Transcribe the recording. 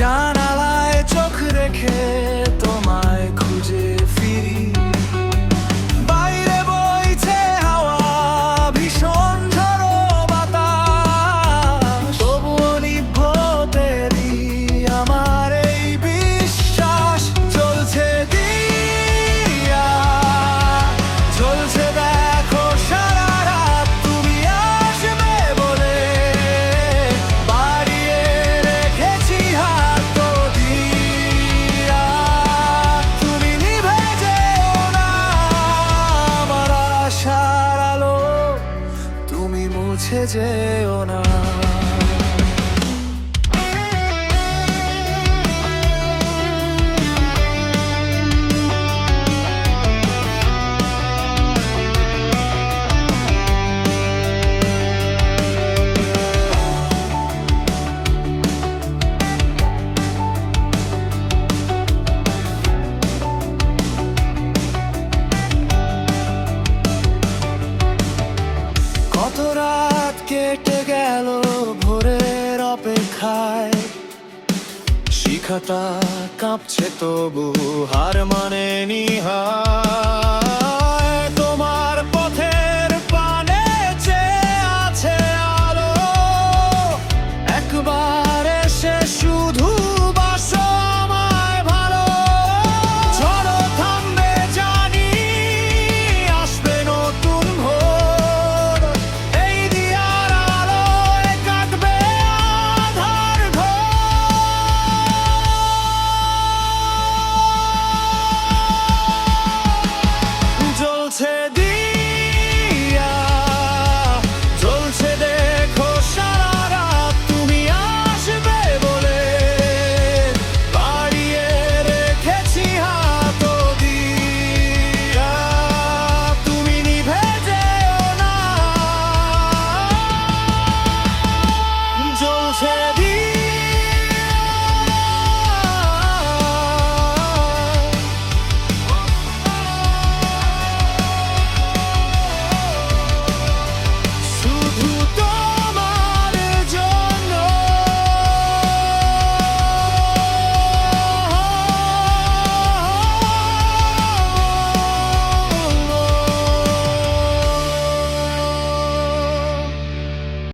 জানালায় চোখ রেখে তোমায় খুঁজে ফিরি। বাইরে বইছে হাওয়া, ভীষণ ঝড়ো বাতাস, তবুও নিভৃতেরই আমার এই বিশ্বাস। জ্বলছে দিয়া, জ্বলছে দেখো সারা রাত, তুমি আসবে বলে বাড়িয়ে রেখেছি হাত তো দিয়া। তুমি নিভে যেও না আমার আশার আলো, তুমি মুছে যেও না। কত রাত কেটে গেল ভোরের অপেক্ষায়, শিখাটা কাঁপছে তবু হার মানেনি হার।